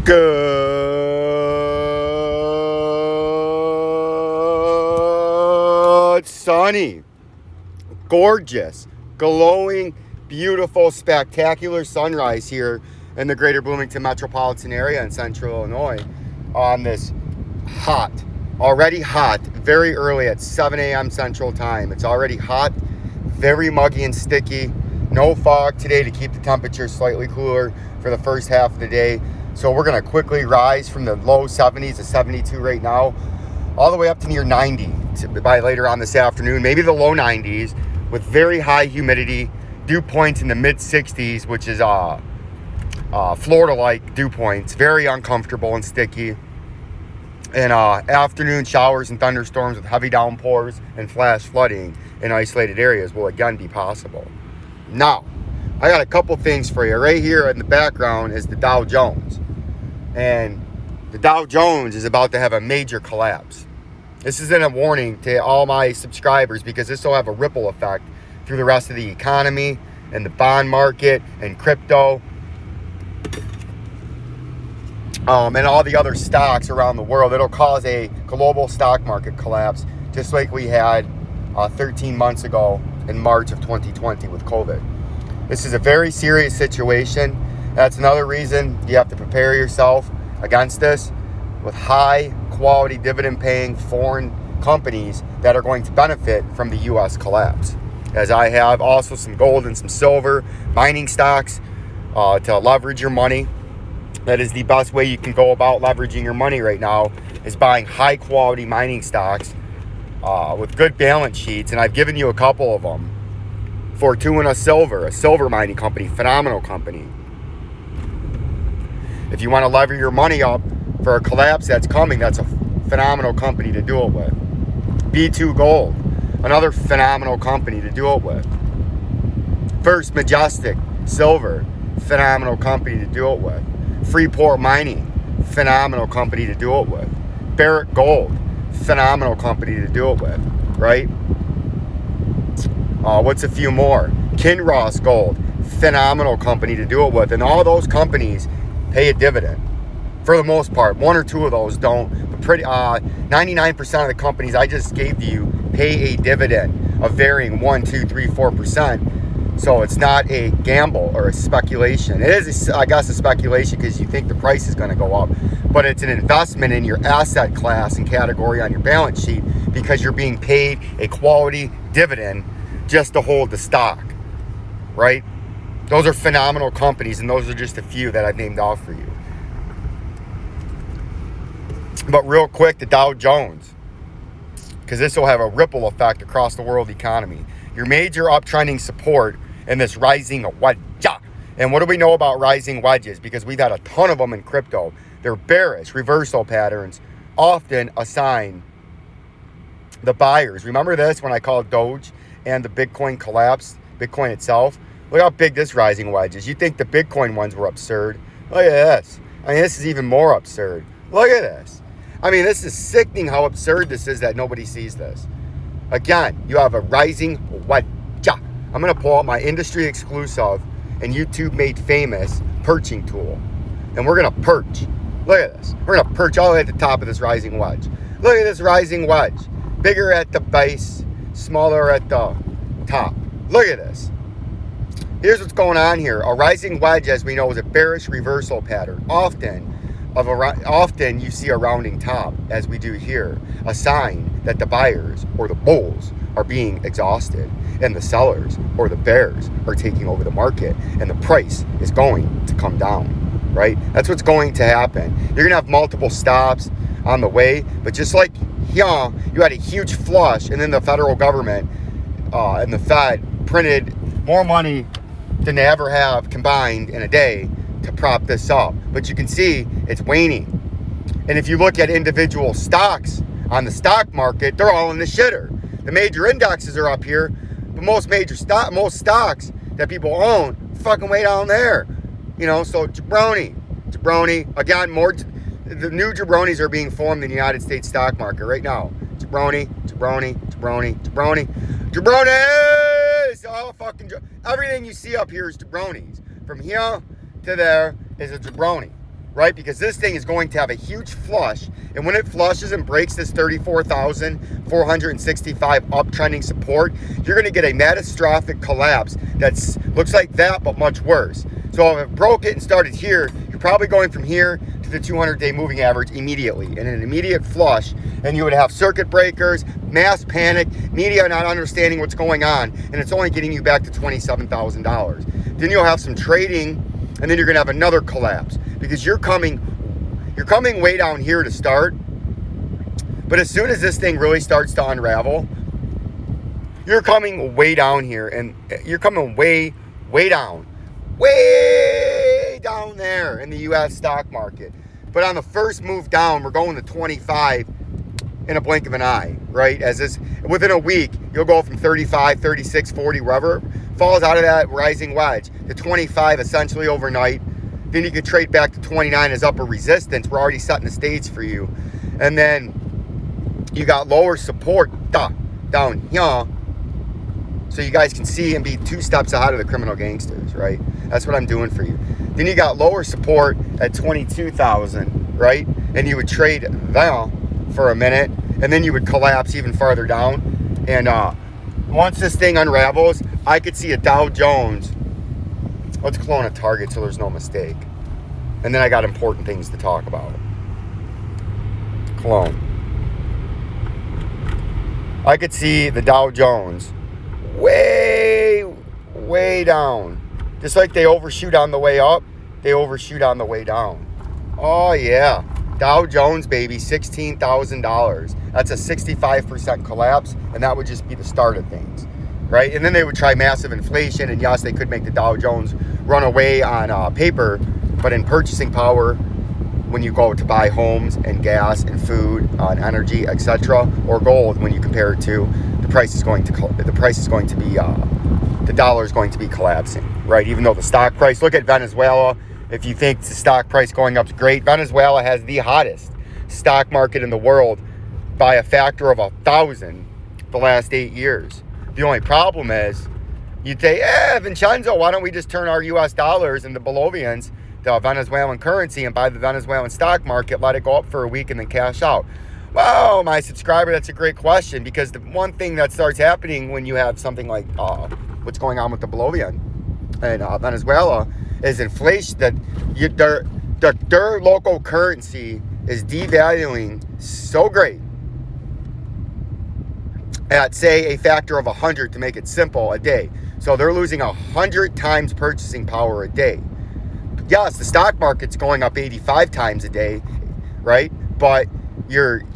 Good, sunny, gorgeous, glowing, beautiful, spectacular sunrise here in the greater Bloomington metropolitan area in central Illinois on this already hot, very early at 7 a.m. Central Time. It's already hot, very muggy and sticky. No fog today to keep the temperature slightly cooler for the first half of the day. So we're going to quickly rise from the low 70s to 72 right now, all the way up to near 90 by later on this afternoon, maybe the low 90s with very high humidity, dew points in the mid 60s, which is Florida-like dew points, very uncomfortable and sticky. And afternoon showers and thunderstorms with heavy downpours and flash flooding in isolated areas will again be possible. Now, I got a couple things for you. Right here in the background is the Dow Jones. And the Dow Jones is about to have a major collapse. This isn't a warning to all my subscribers because this will have a ripple effect through the rest of the economy and the bond market and crypto and all the other stocks around the world. It'll cause a global stock market collapse just like we had 13 months ago in March of 2020 with COVID. This is a very serious situation. That's another reason you have to prepare yourself against this with high quality dividend paying foreign companies that are going to benefit from the U.S. collapse. As I have also some gold and some silver, mining stocks to leverage your money. That is the best way you can go about leveraging your money right now, is buying high quality mining stocks with good balance sheets. And I've given you a couple of them. Fortuna Silver, a silver mining company, phenomenal company. If you want to lever your money up for a collapse that's coming, that's a phenomenal company to do it with. B2 Gold, another phenomenal company to do it with. First Majestic Silver, phenomenal company to do it with. Freeport Mining, phenomenal company to do it with. Barrick Gold, phenomenal company to do it with, right? What's a few more? Kinross Gold, phenomenal company to do it with. And all those companies pay a dividend. For the most part, one or two of those don't. But 99% of the companies I just gave to you pay a dividend of varying 1, 2, 3, 4%. So it's not a gamble or a speculation. It is, I guess, a speculation because you think the price is going to go up. But it's an investment in your asset class and category on your balance sheet because you're being paid a quality dividend just to hold the stock, right? Those are phenomenal companies, and those are just a few that I've named off for you. But real quick, the Dow Jones, because this will have a ripple effect across the world economy. Your major uptrending support in this rising wedge. And what do we know about rising wedges? Because we've had a ton of them in crypto. They're bearish reversal patterns, often assign the buyers. Remember this when I called Doge and the Bitcoin collapse, Bitcoin itself? Look how big this rising wedge is. You think the Bitcoin ones were absurd. Look at this. I mean, this is even more absurd. Look at this. I mean, this is sickening how absurd this is that nobody sees this. Again, you have a rising wedge. I'm going to pull out my industry exclusive and YouTube made famous perching tool. And we're going to perch. Look at this. We're going to perch all the way at the top of this rising wedge. Look at this rising wedge. Bigger at the base, smaller at the top. Look at this. Here's what's going on here. A rising wedge, as we know, is a bearish reversal pattern. Often you see a rounding top, as we do here, a sign that the buyers or the bulls are being exhausted and the sellers or the bears are taking over the market and the price is going to come down, right? That's what's going to happen. You're going to have multiple stops on the way, but just like here, you had a huge flush and then the federal government and the Fed printed more money than they ever have combined in a day to prop this up. But you can see it's waning. And if you look at individual stocks on the stock market, they're all in the shitter. The major indexes are up here, but most stocks that people own fucking way down there. You know, so jabroni. Again, the new jabronis are being formed in the United States stock market right now. Jabroni. Jabronis! All fucking everything you see up here is jabronis. From here to there is a jabroni. right? Because this thing is going to have a huge flush. And when it flushes and breaks this 34,465 uptrending support, you're going to get a catastrophic collapse that looks like that, but much worse. So if it broke it and started here, you're probably going from here to the 200-day moving average immediately in an immediate flush. And you would have circuit breakers, mass panic, media not understanding what's going on. And it's only getting you back to $27,000. Then you'll have some trading, and then you're going to have another collapse because you're coming way down here to start. But as soon as this thing really starts to unravel, you're coming way down here, and you're coming way down there in the U.S. stock market. But on the first move down, we're going to 25 in a blink of an eye, right? As this, within a week, you'll go from 35, 36, 40, wherever falls out of that rising wedge to 25 essentially overnight. Then you could trade back to 29 as upper resistance. We're already setting the stage for you. And then you got lower support down here. So you guys can see and be 2 steps ahead of the criminal gangsters, right? That's what I'm doing for you. Then you got lower support at 22,000, right? And you would trade there for a minute, and then you would collapse even farther down. And once this thing unravels, I could see a Dow Jones. Let's clone a target so there's no mistake. And then I got important things to talk about. Clone. I could see the Dow Jones way down. Just like they overshoot on the way up, they overshoot on the way down. Oh yeah. Dow Jones, baby, $16,000. That's a 65% collapse, and that would just be the start of things, right? And then they would try massive inflation, and yes, they could make the Dow Jones run away on paper, but in purchasing power, when you go to buy homes and gas and food and energy, etc., or gold, when you compare it to the price is going to be the dollar is going to be collapsing, right? Even though the stock price, look at Venezuela. If you think the stock price going up is great, Venezuela has the hottest stock market in the world by a factor of 1,000 the last 8 years. The only problem is, you'd say, Vincenzo, why don't we just turn our U.S. dollars into Bolivians, the Venezuelan currency, and buy the Venezuelan stock market, let it go up for a week, and then cash out? Well, my subscriber, that's a great question, because the one thing that starts happening when you have something like what's going on with the Bolivian and Venezuela is inflation, that their local currency is devaluing so great at, say, a factor of 100 to make it simple a day. So they're losing 100 times purchasing power a day. Yes, the stock market's going up 85 times a day, right? But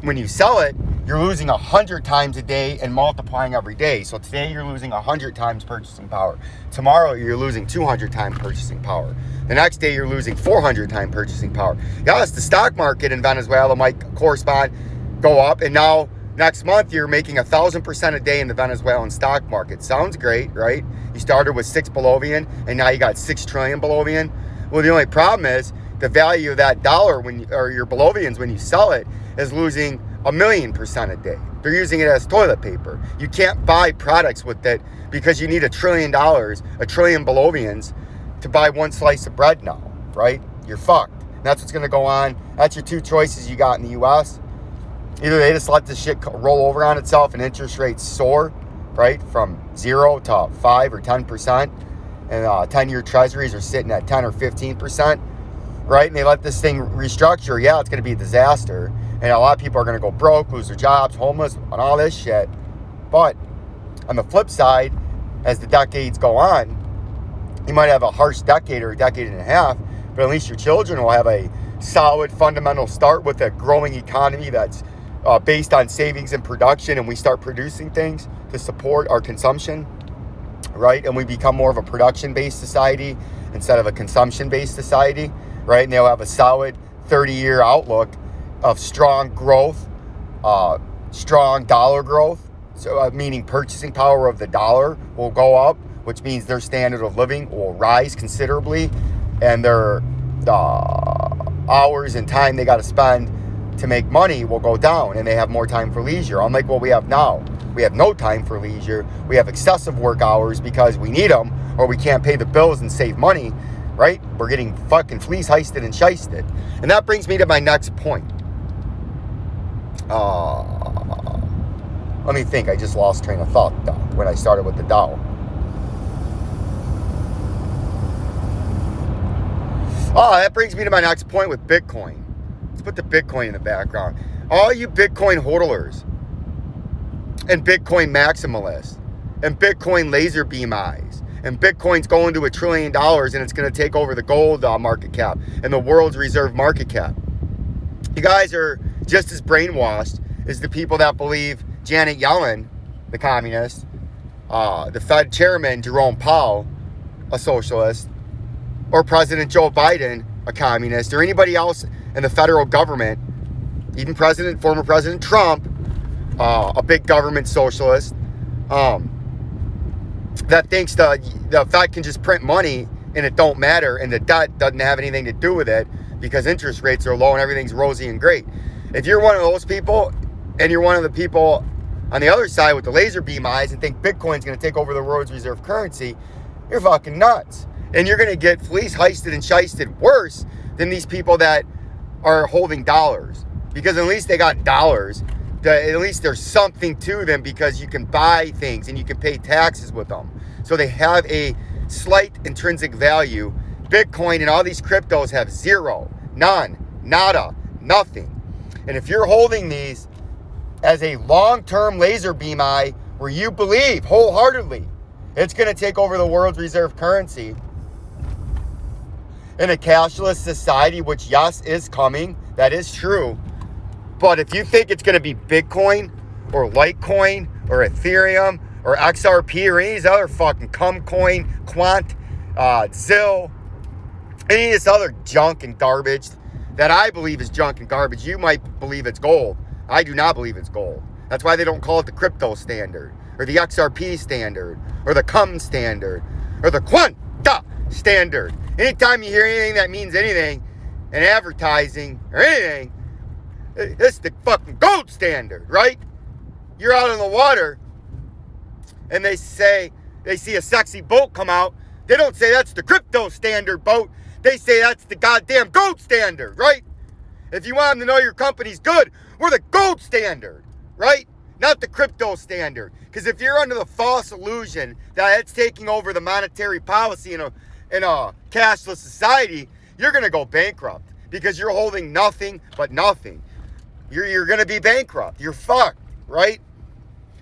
when you sell it, you're losing 100 times a day and multiplying every day. So today you're losing 100 times purchasing power. Tomorrow you're losing 200 times purchasing power. The next day you're losing 400 times purchasing power. Yes, the stock market in Venezuela might go up, and now next month you're making 1,000% a day in the Venezuelan stock market. Sounds great, right? You started with 6 Bolivian, and now you got 6 trillion Bolivian. Well, the only problem is the value of that dollar or your Bolivians when you sell it is losing 1,000,000% a day. They're using it as toilet paper. You can't buy products with it because you need $1 trillion, 1 trillion Bolivians to buy one slice of bread now, right? You're fucked. And that's what's going to go on. That's your 2 choices you got in the U.S. Either they just let this shit roll over on itself and interest rates soar, right, from 0 to 5 or 10%, and 10-year treasuries are sitting at 10 or 15%, right? And they let this thing restructure. Yeah, it's going to be a disaster. And a lot of people are going to go broke, lose their jobs, homeless, and all this shit. But on the flip side, as the decades go on, you might have a harsh decade or a decade and a half, but at least your children will have a solid fundamental start with a growing economy that's based on savings and production, and we start producing things to support our consumption, right? And we become more of a production-based society instead of a consumption-based society, right? And they'll have a solid 30-year outlook of strong growth, strong dollar growth, so meaning purchasing power of the dollar will go up, which means their standard of living will rise considerably, and their hours and time they got to spend to make money will go down, and they have more time for leisure. Unlike what we have now, we have no time for leisure. We have excessive work hours because we need them, or we can't pay the bills and save money. right? We're getting fucking fleece heisted and shysted. And that brings me to my next point. Let me think. I just lost train of thought though, when I started with the Dow. That brings me to my next point with Bitcoin. Let's put the Bitcoin in the background. All you Bitcoin hodlers and Bitcoin maximalists and Bitcoin laser beam eyes and Bitcoin's going to $1 trillion and it's going to take over the gold market cap and the world's reserve market cap. You guys are just as brainwashed as the people that believe Janet Yellen, the communist, the Fed chairman Jerome Powell, a socialist, or President Joe Biden, a communist, or anybody else in the federal government, even former President Trump, a big government socialist, that thinks the Fed can just print money and it don't matter and the debt doesn't have anything to do with it because interest rates are low and everything's rosy and great. If you're one of those people and you're one of the people on the other side with the laser beam eyes and think Bitcoin's going to take over the world's reserve currency, you're fucking nuts. And you're going to get fleece heisted and shysted worse than these people that are holding dollars. Because at least they got dollars. At least there's something to them because you can buy things and you can pay taxes with them. So they have a slight intrinsic value. Bitcoin and all these cryptos have zero, none, nada, nothing. And if you're holding these as a long-term laser beam eye where you believe wholeheartedly it's going to take over the world's reserve currency, in a cashless society, which yes, is coming, that is true. But if you think it's going to be Bitcoin or Litecoin or Ethereum or XRP or any of these other fucking Cumcoin, Quant, Zill, any of this other junk and garbage that I believe is junk and garbage, you might believe it's gold. I do not believe it's gold. That's why they don't call it the crypto standard or the XRP standard or the Cum standard or the Quanta standard. Anytime you hear anything that means anything in advertising or anything, it's the fucking gold standard, right? You're out on the water and they see a sexy boat come out. They don't say that's the crypto standard boat. They say that's the goddamn gold standard, right? If you want them to know your company's good, we're the gold standard, right? Not the crypto standard. Because if you're under the false illusion that it's taking over the monetary policy in a cashless society, you're going to go bankrupt because you're holding nothing but nothing. You're going to be bankrupt. You're fucked, right?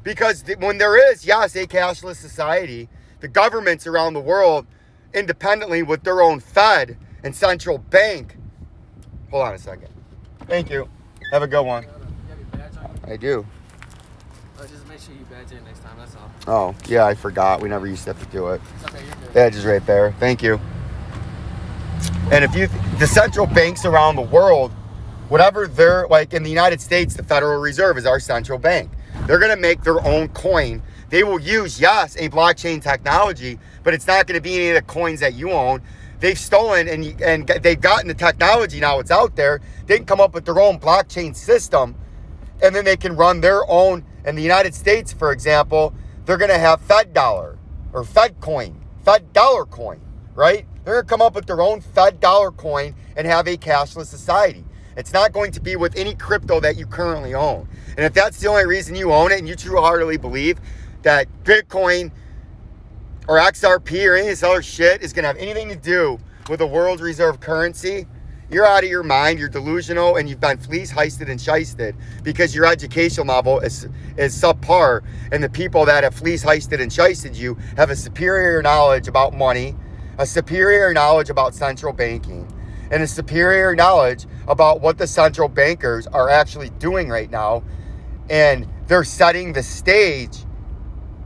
Because when there is, yes, a cashless society, the governments around the world, independently with their own Fed and central bank. Hold on a second. Thank you. Have a good one. You have your badge on? I do. Just make sure you badge in next time, that's all. Oh, yeah, I forgot. We never used to have to do it. It's okay, you're good. Yeah, just right there. Thank you. And if the central banks around the world, whatever they're, like in the United States, the Federal Reserve is our central bank. They're going to make their own coin. They will use, yes, a blockchain technology, but it's not going to be any of the coins that you own. They've stolen and they've gotten the technology. Now it's out there. They can come up with their own blockchain system, and then they can run their own. In the United States, for example, they're going to have Fed dollar or Fed coin, Fed dollar coin, right? They're going to come up with their own Fed dollar coin and have a cashless society. It's not going to be with any crypto that you currently own. And if that's the only reason you own it and you true-heartedly believe that Bitcoin or XRP or any of this other shit is going to have anything to do with the world's reserve currency, you're out of your mind, you're delusional, and you've been fleece heisted and shysted because your educational level is subpar, and the people that have fleece heisted and shysted you have a superior knowledge about money, a superior knowledge about central banking, and a superior knowledge about what the central bankers are actually doing right now. And they're setting the stage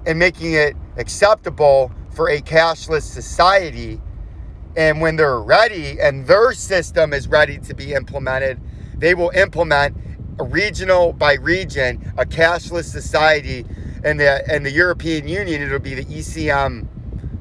and making it acceptable for a cashless society. And when they're ready and their system is ready to be implemented, they will implement a regional by region, a cashless society. And the European Union, it'll be the ECM,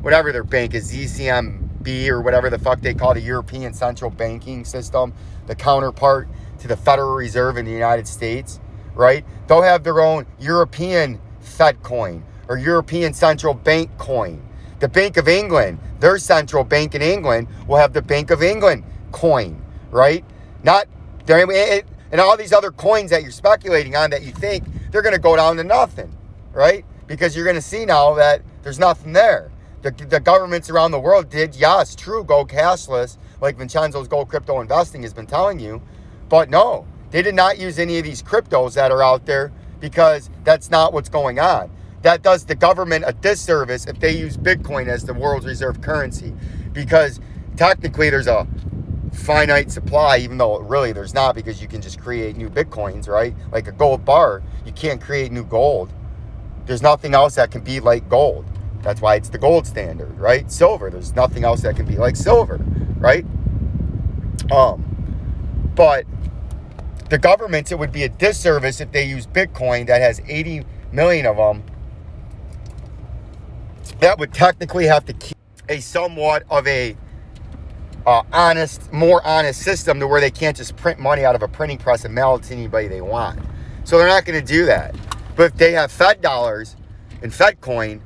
whatever their bank is, ECMB or whatever the fuck they call the European Central Banking System, the counterpart to the Federal Reserve in the United States, right? They'll have their own European Fed coin or European Central Bank coin. The Bank of England, their central bank in England, will have the Bank of England coin, right? Not, and all these other coins that you're speculating on that you think they're going to go down to nothing, right? Because you're going to see now that there's nothing there. The governments around the world did, yes, true, go cashless, like Vincenzo's Gold Crypto Investing has been telling you. But no, they did not use any of these cryptos that are out there because that's not what's going on. That does the government a disservice if they use Bitcoin as the world's reserve currency. Because technically there's a finite supply, even though really there's not, because you can just create new Bitcoins, right? Like a gold bar, you can't create new gold. There's nothing else that can be like gold. That's why it's the gold standard, right? Silver, there's nothing else that can be like silver, right? But the governments, it would be a disservice if they use Bitcoin that has 80 million of them. That would technically have to keep a somewhat of a more honest system to where they can't just print money out of a printing press and mail it to anybody they want. So they're not going to do that. But if they have Fed dollars and Fed coin,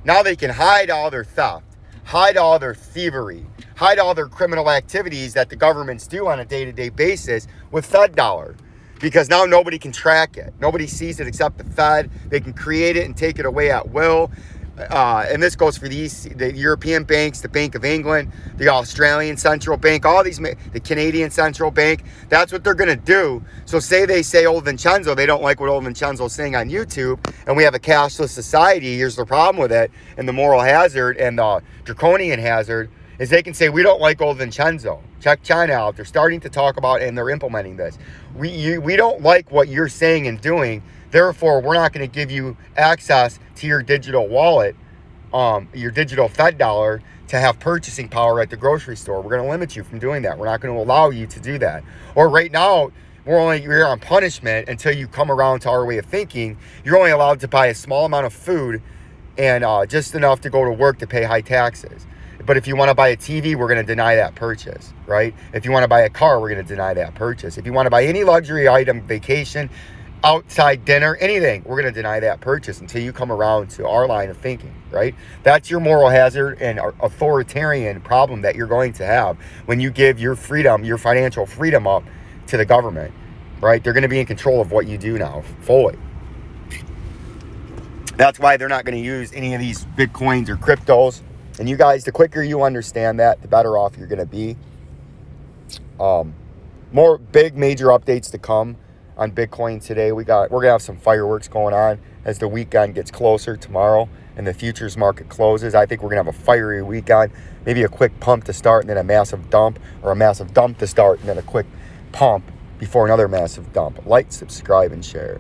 now they can hide all their theft, hide all their thievery, hide all their criminal activities that the governments do on a day-to-day basis with Fed dollar. Because now nobody can track it. Nobody sees it except the Fed. They can create it and take it away at will. And this goes for the European banks, the Bank of England, the Australian Central Bank, all these, the Canadian Central Bank. That's what they're going to do. So they say old Vincenzo, they don't like what old Vincenzo's saying on YouTube, and we have a cashless society. Here's the problem with it, and the moral hazard and the draconian hazard is they can say, we don't like old Vincenzo. Check China out. They're starting to talk about, and they're implementing this. We don't like what you're saying and doing. Therefore, we're not going to give you access to your digital wallet, your digital Fed dollar, to have purchasing power at the grocery store. We're going to limit you from doing that. We're not going to allow you to do that. Or right now, we're on punishment until you come around to our way of thinking. You're only allowed to buy a small amount of food and just enough to go to work to pay high taxes. But if you want to buy a TV, we're going to deny that purchase, right? If you want to buy a car, we're going to deny that purchase. If you want to buy any luxury item, vacation, outside dinner, anything, we're going to deny that purchase until you come around to our line of thinking, right? That's your moral hazard and authoritarian problem that you're going to have when you give your freedom, your financial freedom up to the government, right? They're going to be in control of what you do now, fully. That's why they're not going to use any of these Bitcoins or cryptos. And you guys, the quicker you understand that, the better off you're going to be. More big major updates to come on Bitcoin today. We're going to have some fireworks going on as the weekend gets closer tomorrow and the futures market closes. I think we're going to have a fiery weekend, maybe a quick pump to start and then a massive dump, or a massive dump to start and then a quick pump before another massive dump. Like, subscribe, and share.